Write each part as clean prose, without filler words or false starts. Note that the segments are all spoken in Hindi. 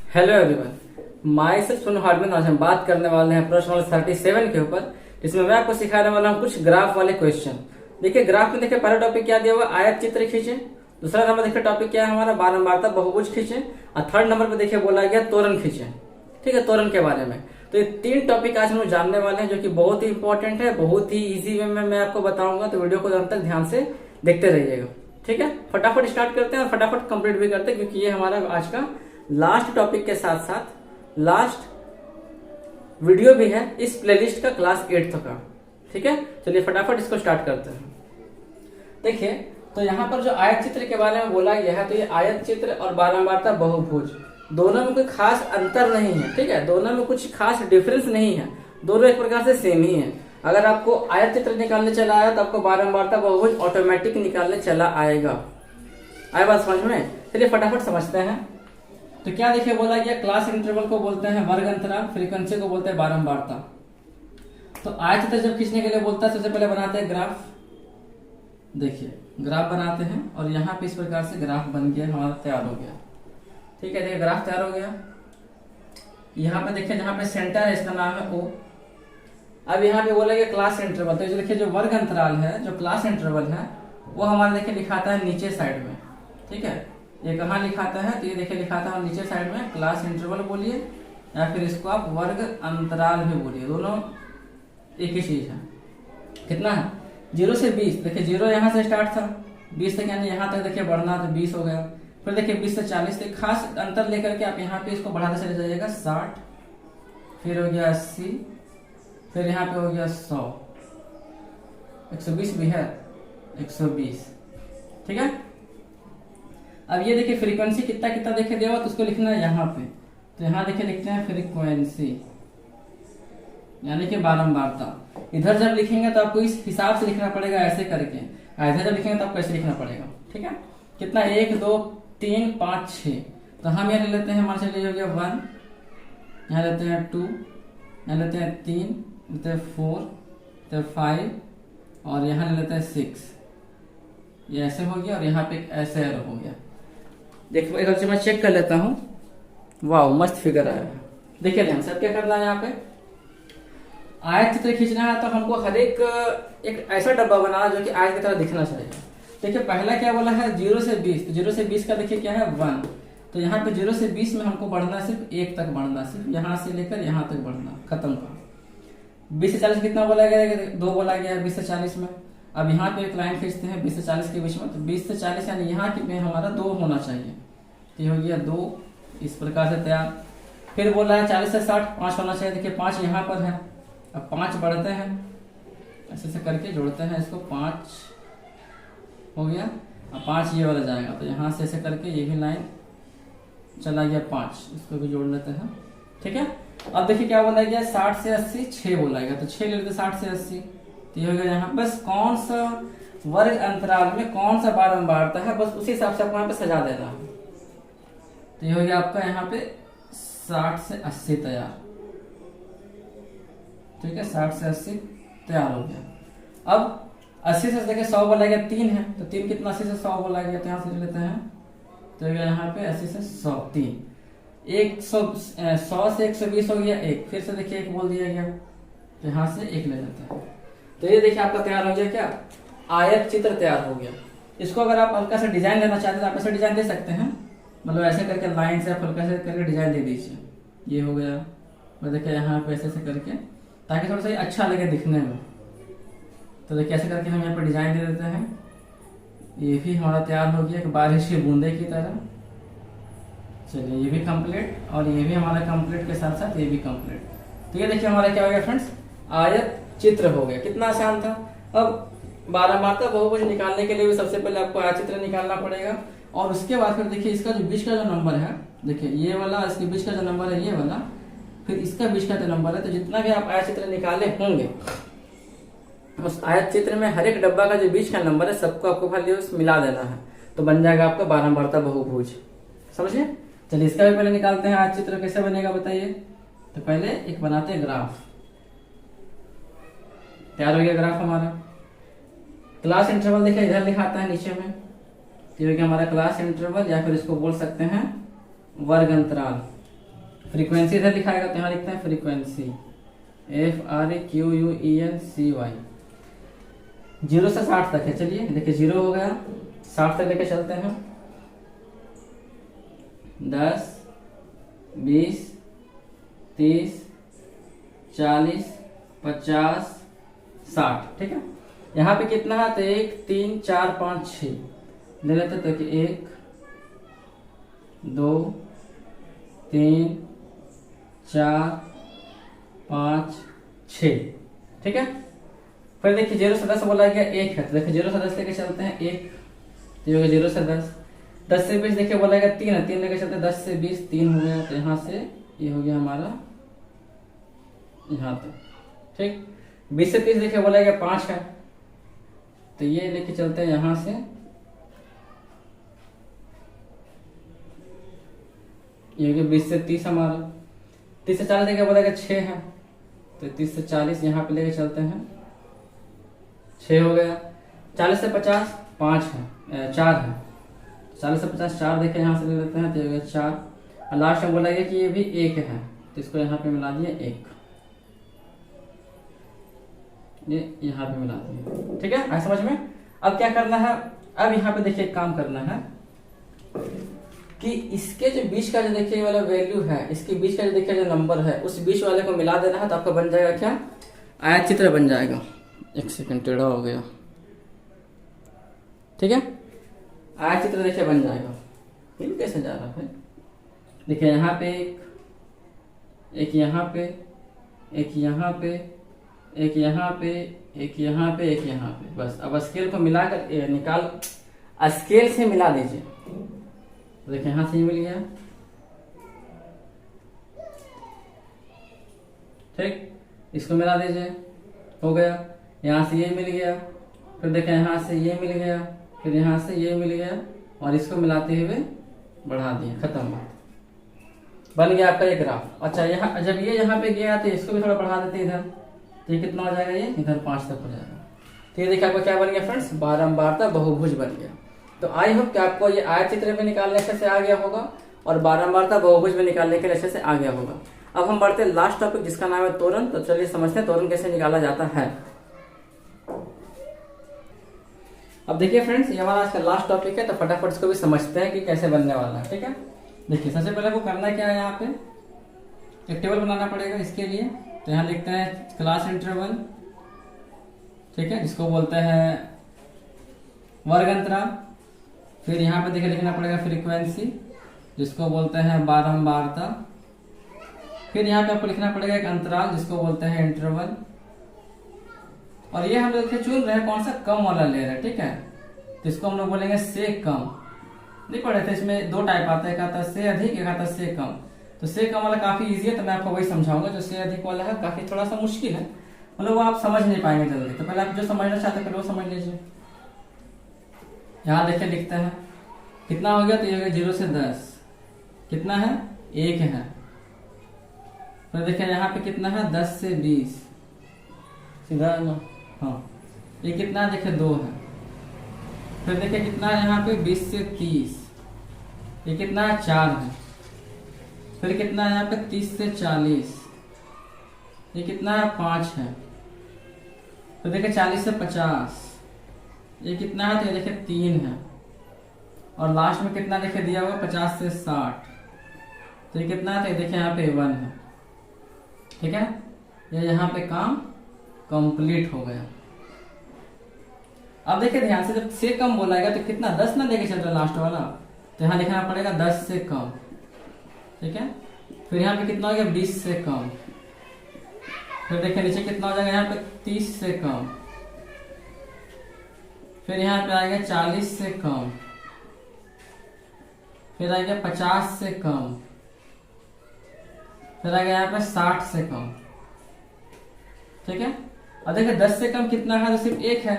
Hello everyone, my self Sonu Hardman. आज हम बात करने वाले हैं प्रश्न नंबर 37 के ऊपर, जिसमें मैं आपको सिखाने वाला हूँ कुछ ग्राफ वाले क्वेश्चन। देखिए ग्राफ में देखिए पहला टॉपिक क्या दिया हुआ, आयत चित्र खींचे। दूसरा नंबर देखिए टॉपिक क्या है हमारा, बारंबारता बहुभुज खींचे। और थर्ड नंबर पे देखिए बोला गया तोरण खींचे। ठीक है, तोरण के बारे में। तो ये तीन टॉपिक आज हम लोग जानने वाले हैं, जो कि बहुत ही इंपॉर्टेंट है, बहुत ही इजी वे में मैं आपको बताऊंगा। तो वीडियो को अंत तक ध्यान से देखते रहिएगा। ठीक है, फटाफट स्टार्ट करते हैं और फटाफट कंप्लीट भी करते हैं, क्योंकि ये हमारा आज का लास्ट टॉपिक के साथ साथ लास्ट वीडियो भी है इस प्लेलिस्ट का, क्लास 8th का। ठीक है, चलिए फटाफट इसको स्टार्ट करते हैं। देखिए, तो यहाँ पर जो आयत चित्र के बारे में बोला गया है, तो ये आयत चित्र और बारंबारता बहुभुज दोनों में कोई खास अंतर नहीं है। ठीक है, दोनों में कुछ खास डिफरेंस नहीं है, दोनों एक प्रकार से सेम ही है। अगर आपको आयत चित्र निकालने चला आया तो आपको बारंबारता बहुभुज ऑटोमेटिक निकालने चला आएगा। आए बात समझ में? चलिए फटाफट समझते हैं। तो क्या देखिए बोला गया, क्लास इंटरवल को बोलते हैं वर्ग अंतराल, फ्रीक्वेंसी को बोलते हैं बारंबारता। तो आयत चित्र जब खींचने के लिए बोलता है, सबसे पहले बनाते हैं ग्राफ। देखिए ग्राफ बनाते हैं और यहाँ पे इस प्रकार से ग्राफ बन गया, हमारा तैयार हो गया। ठीक है, देखिए ग्राफ तैयार हो गया। यहाँ पे देखिए जहाँ पे सेंटर है इसका नाम है O। अब यहाँ पे बोला गया क्लास इंटरवल। तो देखिए जो वर्ग अंतराल है, जो क्लास इंटरवल है, वो हमारा देखिए लिखाता है नीचे साइड में। ठीक है, ये कहाँ लिखाता है, तो ये देखिए लिखाता है नीचे साइड में, क्लास इंटरवल बोलिए या फिर इसको आप वर्ग अंतराल भी बोलिए, दोनों एक ही चीज है। कितना है, 0 से 20। देखिए 0 यहाँ से स्टार्ट था, 20 तक यानी यहाँ तक देखिए बढ़ना, तो 20 हो गया। फिर देखिए 20 से 40 तक खास अंतर लेकर के आप यहाँ पे इसको बढ़ाते चले जाइएगा, 60, फिर हो गया 80, फिर यहाँ पे हो गया 100, 120 भी है, 120। ठीक है, अब ये देखिए फ्रीक्वेंसी कितना कितना देखिए दिया हुआ, तो उसको लिखना है यहाँ पे। तो यहाँ देखिए लिखते हैं फ्रीक्वेंसी, यानी कि बारंबारता। इधर जब लिखेंगे तो आपको इस हिसाब से लिखना पड़ेगा, ऐसे करके। इधर जब लिखेंगे तो आपको ऐसे लिखना पड़ेगा। ठीक है, कितना, 1 2 3 5 6। तो हम यहाँ ले लेते हैं, मान चलिए हो गया 1, यहाँ लेते हैं 2, यहाँ लेते हैं 3, लेते हैं 4, लेते हैं 5 और यहाँ ले लेते हैं 6। ये ऐसे हो गया और यहाँ पे एक ऐसे एरो हो गया। देखो एक बार मैं चेक कर लेता हूँ। वाह, मस्त फिगर आया है। देखिए ध्यान से, अब क्या करना है, यहाँ पे आयत चित्र खींचना है तो हमको हर एक ऐसा डब्बा बनाना जो कि आयत की तरह दिखना चाहिए। देखिए पहला क्या बोला है, 0 से 20। तो 0 से 20 का देखिए क्या है, 1। तो यहाँ पे 0 से 20 में हमको बढ़ना सिर्फ 1 तक बढ़ना, सिर्फ यहाँ से लेकर यहाँ तक बढ़ना, खत्म का। 20 से 40 कितना बोला गया, 2 बोला गया है 20 से 40 में। अब यहाँ पे एक लाइन खींचते हैं 20 से 40 के बीच में, तो 20 से 40 यानी यहाँ में हमारा 2 होना चाहिए। तो ये हो गया 2, इस प्रकार से तैयार। फिर बोला है 40 से 60 5 होना चाहिए। देखिए 5 यहाँ पर है, अब 5 बढ़ते हैं, ऐसे से करके जोड़ते हैं इसको, 5 हो गया। अब 5 ये वाला जाएगा, तो यहाँ से ऐसे करके ये भी लाइन चला गया 5, इसको भी जोड़ लेते हैं। ठीक है, अब देखिए क्या बोला गया, 60 से 80 6 बोला गया, तो 6 ले लेते 60 से 80। तो ये हो गया यहाँ, बस कौन सा वर्ग अंतराल में कौन सा बारंबारता है, बस उसी हिसाब से आपको यहाँ पे सजा देना है। तो ये हो गया आपका यहाँ पे 60 से 80 तैयार। ठीक है, 60 से 80 तैयार हो गया। अब 80 से देखिए 100 बोला गया, 3 है, तो 3 कितना, 80 से 100 बोला गया, तो यहाँ से लेते हैं। तो यहाँ पे 80 से 100 3, 100 से 120 हो गया 1, फिर से देखिए 1 बोल दिया गया, तो यहाँ से 1 ले लेते हैं। तो ये देखिए आपका तैयार हो गया, क्या आयत चित्र तैयार हो गया। इसको अगर आप हल्का सा डिजाइन देना चाहते हैं तो आप ऐसे डिजाइन दे सकते हैं, मतलब ऐसे करके लाइन से आप हल्का से करके डिजाइन दे दीजिए। ये हो गया, मैं देखिए यहाँ पे ऐसे करके, ताकि थोड़ा सा अच्छा लगे दिखने में। तो देखिए ऐसे करके हम यहाँ पे डिजाइन दे देते हैं। ये भी हमारा तैयार हो गया, बारिश की बूंदे की तरह। चलिए ये भी कंप्लीट, और ये भी हमारा कंप्लीट के साथ साथ ये भी कंप्लीट। तो ये देखिए हमारा क्या हो गया फ्रेंड्स, आयत चित्र हो गया। कितना आसान था। अब बारंबारता बहुभुज निकालने के लिए भी सबसे पहले आपको आयत चित्र निकालना पड़ेगा, और उसके बाद फिर देखिए इसका जो बीच का जो नंबर है, देखिए ये वाला, इसके बीच का जो नंबर है ये वाला, फिर इसका बीच का जो नंबर है, तो जितना भी आप आयत चित्र निकाले होंगे, उस आयत चित्र में हर एक डब्बा का जो बीच का नंबर है सबको आपको वैल्यूज मिला देना है, तो बन जाएगा आपका बारंबारता बहुभुज। समझिए, चलिए इसका भी पहले निकालते हैं। आयत चित्र कैसे बनेगा बताइए। तो पहले एक बनाते हैं ग्राफ। तैयार हो गया ग्राफ हमारा। क्लास इंटरवल देखिए इधर लिखाता है नीचे में, तो ये हो गया हमारा क्लास इंटरवल, या फिर इसको बोल सकते हैं वर्ग अंतराल। फ्रीक्वेंसी इधर लिखाएगा तो यहाँ लिखते हैं फ्रीक्वेंसी, FREQUENCY। 0 से 60 तक है। चलिए देखिए 0 हो गया, 60 तक लेके चलते हैं। 10, 20, 30, 40, 50, 60। ठीक है, यहाँ पे कितना है तो 1 3 4 5 6 ले लेते तो 1 2 3 4 5 6। ठीक है, फिर देखिए 0 से 10 बोला गया 1 है तो देखिए 0 से 10 लेके चलते हैं 1, तो ये हो गया 0 से 10। 10 से 20 देखिए बोला गया 3 है, 3 लेके चलते हैं। 10 से 20 3 हो गया, तो यहाँ से ये हो गया हमारा यहाँ तक। ठीक, 20 से 30 देखिए बोला गया 5 है, तो ये लेके चलते हैं यहाँ से, ये हो गया 20 से 30 हमारा। 30 से 40 देखिए बोला गया 6 है, तो 30 से 40 यहाँ पे लेके चलते हैं, 6 हो गया। 40 से 50 5 है, 4 है, 40 से 50 4 देखे यहाँ से ले लेते हैं, तो ये हो गया 4। और लास्ट में बोला गया कि ये भी 1 है, तो इसको यहाँ पे मिला दिया 1, ये यहाँ पे मिला दिया। ठीक है, आए समझ में। अब क्या करना है, अब यहाँ पे देखिए एक काम करना है कि इसके जो बीच का जो देखिए वाला वैल्यू है, इसके बीच का जो देखिए जो नंबर है, उस बीच वाले को मिला देना है, तो आपका बन जाएगा क्या, आयत चित्र बन जाएगा। एक सेकंड, टेढ़ा हो गया। ठीक है, आयत चित्र देखिए बन जाएगा। ये कैसे जा रहा है, देखिए यहाँ पे एक यहाँ पे, एक यहाँ पे, एक यहाँ पे, एक यहाँ पे, एक यहाँ पे, बस। अब स्केल को मिलाकर निकाल, स्केल से मिला दीजिए। देखिए यहाँ से ये मिल गया। ठीक, इसको मिला दीजिए, हो गया। यहाँ से ये मिल गया, फिर देखें यहाँ से ये मिल गया, फिर यहाँ से ये मिल गया, और इसको मिलाते हुए बढ़ा दिए, खत्म बात, बन गया आपका ये ग्राफ। अच्छा, यहाँ जब ये यहाँ पे गया तो इसको भी थोड़ा बढ़ा देते इधर, तो ये कितना हो जाएगा, ये इधर 5 तक हो जाएगा। तो ये देखिए आपका क्या बन गया फ्रेंड्स, बारंबारता बहुभुज बन गया। तो आई होप कि आपको ये आयत चित्र में निकालने अच्छे से आ गया होगा और बारंबारता बहुभुज में निकालने के लिए अच्छे से आ गया होगा। अब हम बढ़ते हैं लास्ट टॉपिक जिसका नाम है त्वरण। तो चलिए समझते हैं त्वरण कैसे निकाला जाता है। अब देखिए फ्रेंड्स, ये हमारा आज का लास्ट टॉपिक है, तो फटाफट इसको भी समझते हैं कि कैसे बनने वाला है। ठीक है, देखिए सबसे पहले को करना क्या है, यहाँ पे एक टेबल बनाना पड़ेगा इसके लिए। तो यहाँ लिखते हैं क्लास इंटरवल, ठीक है, जिसको बोलते हैं वर्ग अंतराल। फिर यहाँ पे देखिए लिखना पड़ेगा फ्रीक्वेंसी, जिसको बोलते हैं बारंबारता। फिर यहाँ पे आपको लिखना पड़ेगा एक अंतराल, जिसको बोलते हैं इंटरवल। और ये हम लोग चुन रहे हैं कौन सा, कम वाला ले रहे हैं। ठीक है, तो इसको हम लोग बोलेंगे से कम। नहीं पढ़े थे, इसमें 2 टाइप आता है, एक आता है से अधिक, एक आता है से कम। तो से कम वाला काफी इजी है, तो मैं आपको वही समझाऊंगा। जो से अधिक वाला है काफी थोड़ा सा मुश्किल है, मतलब वो आप समझ नहीं पाएंगे जल्दी। तो पहले आप जो समझना चाहते हैं वो समझ लीजिए। यहाँ देखिए लिखते हैं कितना हो गया, तो ये हो गया 0 से 10 कितना है, 1 है। तो देखिए यहाँ पे कितना है, 10 से 20 सीधा ना, हाँ ये कितना है, देखिए 2 है। फिर देखिए कितना है यहाँ पे, 20 से 30 ये कितना है, 4 है। फिर कितना है यहाँ पे, 30 से 40 ये कितना है, 5 है। तो देखिए 40 से 50 ये कितना है, तो ये देखिए 3 है। और लास्ट में कितना देखिए दिया हुआ, 50 से 60 तो ये कितना है, तो ये देखिए यहाँ पे 1 है। ठीक है, ये यहाँ पे काम कंप्लीट हो गया। अब देखिए ध्यान से, जब से कम बोला गया तो कितना, 10 ना लेके चल रहा लास्ट वाला, तो यहाँ लिखना पड़ेगा 10 से कम। ठीक है, फिर यहाँ पे कितना हो गया, 20 से कम। फिर देखिए नीचे कितना हो जाएगा, यहाँ पे 30 से कम। फिर यहाँ पे आएगा 40 से कम। फिर आएगा 50 से कम। फिर आएगा यहाँ पे 60 से कम। ठीक है, और देखिए 10 से कम कितना है, तो सिर्फ 1 है,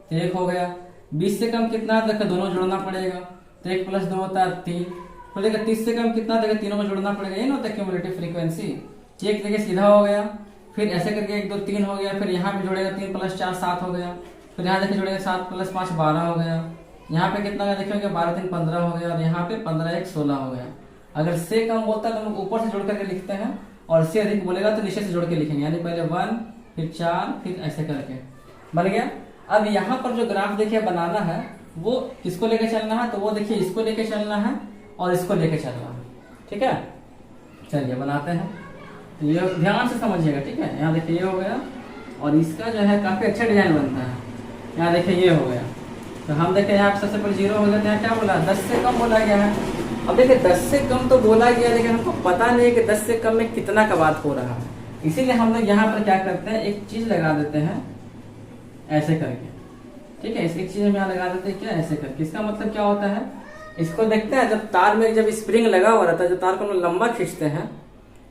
तो 1 हो गया। 20 से कम कितना है, देखिए दोनों जोड़ना पड़ेगा, तो 1 + 2 होता है 3। तो देखिए 30 से कम कितना, देखिए तीनों को जोड़ना पड़ेगा, ये ना होता है क्यूमुलेटिव फ्रीक्वेंसी। एक देखिए सीधा हो गया, फिर ऐसे करके 1 2 3 हो गया। फिर यहाँ पे जोड़ेगा 3 + 4 7 हो गया। फिर यहाँ देखिए जोड़ेगा 7 + 5 12 हो गया। यहाँ पे कितना हो गया, देखिए 12 3 15 हो गया। और यहाँ पे 15 1 16 हो गया। अगर से कम बोलता है तो हम लोग ऊपर से जोड़ करके लिखते हैं, और से अधिक बोलेगा तो नीचे से जोड़ के लिखेंगे, यानी पहले 1 फिर 4 फिर ऐसे करके बन गया। अब यहाँ पर जो ग्राफ देखिए बनाना है वो किसको लेके चलना है, तो वो देखिए इसको लेके चलना है और इसको लेके चलना है, ठीक है। चलिए बनाते हैं, तो ये ध्यान से समझिएगा, ठीक है। यहाँ देखिए ये हो गया, और इसका जो है काफी अच्छा डिजाइन बनता है। यहाँ देखिए ये हो गया, तो हम देखें यहाँ पे सबसे पहले 0 हो गया, तो यहाँ क्या बोला 10 से कम बोला गया है। अब देखिए 10 से कम तो बोला गया, लेकिन हमको पता नहीं है कि 10 से कम में कितना का बात हो रहा है, इसीलिए हम लोग यहाँ पर क्या करते हैं, एक चीज लगा देते हैं ऐसे करके, ठीक है। एक चीज हम यहाँ लगा देते हैं क्या, ऐसे करके। इसका मतलब क्या होता है, इसको देखते हैं जब तार में जब स्प्रिंग लगा हुआ रहता है, जब तार को हम लंबा खींचते हैं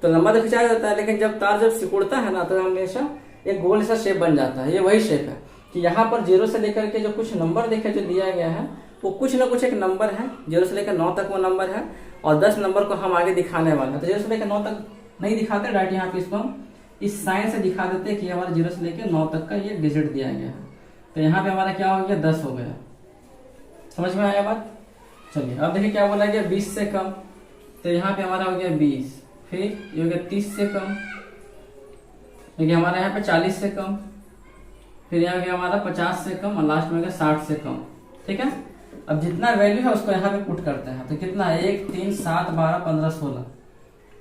तो लंबा तो खिंचाया जाता है, लेकिन जब तार जब सिकुड़ता है ना तो हमेशा एक गोल सा शेप बन जाता है। ये वही शेप है कि यहाँ पर 0 से लेकर के जो कुछ नंबर देखे जो दिया गया है वो कुछ ना कुछ एक नंबर है, 0 से लेकर 9 तक वो नंबर है, और 10 नंबर को हम आगे दिखाने वाले हैं। तो 0 से लेकर 9 तक नहीं दिखाते डायरेक्ट, यहाँ पे इसको हम इस साइन से दिखा देते हैं कि हमारा 0 से लेकर 9 तक का ये डिजिट दिया गया है। तो यहाँ पे हमारा क्या हो गया, 10 हो गया। समझ में आया बात। चलिए अब देखिए क्या बोला गया, 20 से कम, तो यहाँ पे हमारा हो गया 20, फिर ये हो गया 30 से कम, देखिए हमारा यहाँ पे 40 से कम, फिर यहाँ गया हमारा 50 से कम, और लास्ट में हो गया 60 से कम, ठीक है। अब जितना वैल्यू है उसको यहाँ पे पुट करते हैं, तो कितना है 1 3 7 12 15 16,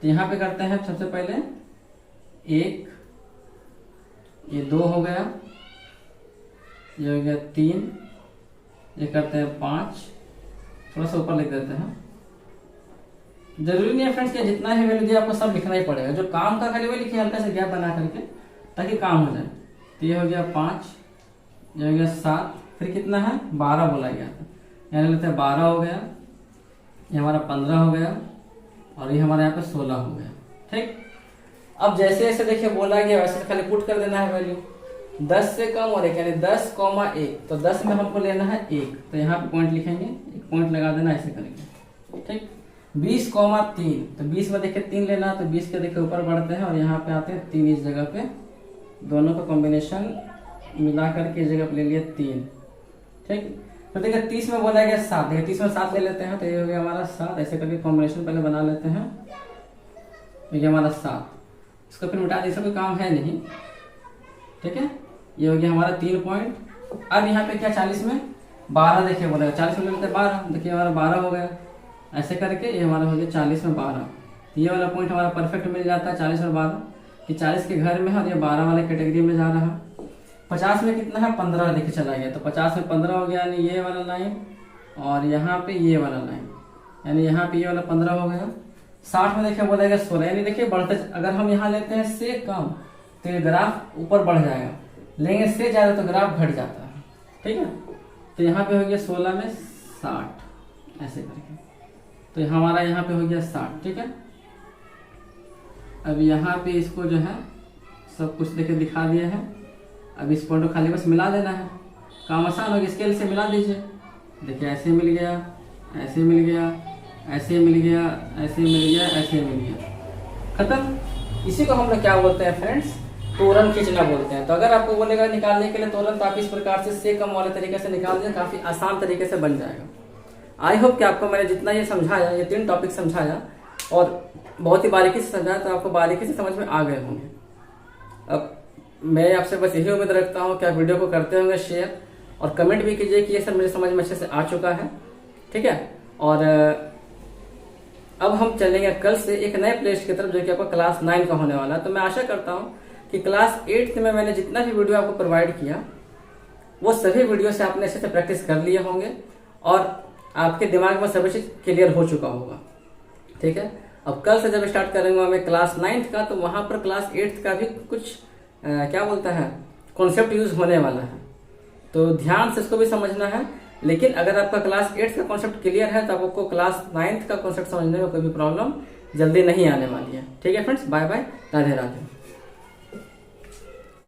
तो यहाँ पे करते हैं सबसे पहले 1, ये 2 हो गया, ये हो गया 3, ये करते हैं 5, थोड़ा सा ऊपर लिख देते हैं। जरूरी नहीं है फ्रेंड्स कि जितना ही वैल्यू दिया आपको सब लिखना ही पड़ेगा, जो काम का खाली वो लिखिए हल्का सा गैप बना करके ताकि काम हो जाए। तो ये हो गया 5, ये हो गया 7, फिर कितना है 12 बोला गया था, यहाँ लेते हैं 12 हो गया, ये हमारा 15 हो गया, और ये हमारा यहाँ पे 16 हो गया, ठीक। अब जैसे जैसे देखिए बोला गया वैसे खाली पुट कर देना है वैल्यू, 10 से कम और 1 यानी 10,1, तो 10 में हमको लेना है 1, तो यहाँ पे पॉइंट लिखेंगे, एक पॉइंट लगा देना ऐसे करेंगे, ठीक। 20,3, तो 20 में देखिए 3 लेना है, तो 20 के देखिए ऊपर बढ़ते हैं और यहाँ पे आते हैं 3 इस जगह पे, दोनों का कॉम्बिनेशन मिला करके इस जगह पे ले लिए 3, ठीक। तो देखिए 30 में बोला गया 7, देखिए 30 में 7 ले लेते हैं, तो ये हो गया हमारा 7, ऐसे करके कॉम्बिनेशन पहले बना लेते हैं, ये हमारा 7, इसको फिर मिटा दें, कोई काम है नहीं, ठीक है। ये हो गया हमारा 3 पॉइंट। अब यहाँ पे क्या 40 में 12 देखिए बोला 40 में लेते हैं 12, देखिए हमारा 12 हो गया, ऐसे करके ये हमारा हो गया 40 में 12, ये वाला पॉइंट हमारा परफेक्ट मिल जाता है 40 और 12, कि 40 के घर में है और ये 12 वाले कैटेगरी में जा रहा है। 50 में कितना है 15 देखिए चला गया, तो 50 में 15 हो गया, यानी ये वाला लाइन और यहाँ पे ये वाला लाइन, यानी यहाँ पे ये वाला 15 हो गया। 60 में देखिए बोला गया 16, यानी देखिए बढ़ते, अगर हम यहाँ लेते हैं से कम तो ये ग्राफ ऊपर बढ़ जाएगा, लेंगे से ज्यादा तो ग्राफ घट जाता है, ठीक है। तो यहाँ पे हो गया 16 में 60 ऐसे करके, तो हमारा यहाँ पे हो गया 60, ठीक है। अब यहाँ पे इसको जो है सब कुछ देखिए दिखा दिया है, अब इस पॉइंट को खाली बस मिला देना है, काम आसान हो गया, स्केल से मिला दीजिए, देखिए ऐसे मिल गया, ऐसे मिल गया, ऐसे मिल गया, ऐसे मिल गया, ऐसे मिल गया, खत्म। इसी को हम लोग क्या बोलते हैं फ्रेंड्स, तोरण खींचना बोलते हैं। तो अगर आपको बोलेगा निकालने के लिए तोरण, तो आप इस प्रकार से कम वाले तरीके से निकाल दें, काफी आसान तरीके से बन जाएगा। आई होप कि आपको मैंने जितना ये समझाया, ये 3 टॉपिक समझाया और बहुत ही बारीकी से समझाया, तो आपको बारीकी से समझ में आ गए होंगे। अब मैं आपसे बस यही उम्मीद रखता हूँ कि आप वीडियो को करते होंगे शेयर, और कमेंट भी कीजिए कि ये सब मेरे समझ में अच्छे से आ चुका है, ठीक है। और अब हम चलेंगे कल से एक नए प्लेलिस्ट की तरफ, जो कि आपको क्लास 9 का होने वाला है। तो मैं आशा करता हूँ कि क्लास 8 में मैंने जितना भी वीडियो आपको प्रोवाइड किया वो सभी वीडियो से आपने अच्छे से प्रैक्टिस कर लिए होंगे और आपके दिमाग में सभी चीज क्लियर हो चुका होगा, ठीक है। अब कल से जब स्टार्ट करेंगे मैं क्लास 9 का, तो वहां पर क्लास 8 का भी कुछ क्या बोलता है कॉन्सेप्ट यूज होने वाला है, तो ध्यान से इसको भी समझना है। लेकिन अगर आपका क्लास 8 का कॉन्सेप्ट क्लियर है तो आपको क्लास 9 का कॉन्सेप्ट समझने में कोई भी प्रॉब्लम जल्दी नहीं आने वाली है, ठीक है friends. Bye bye, Radhe Radhe.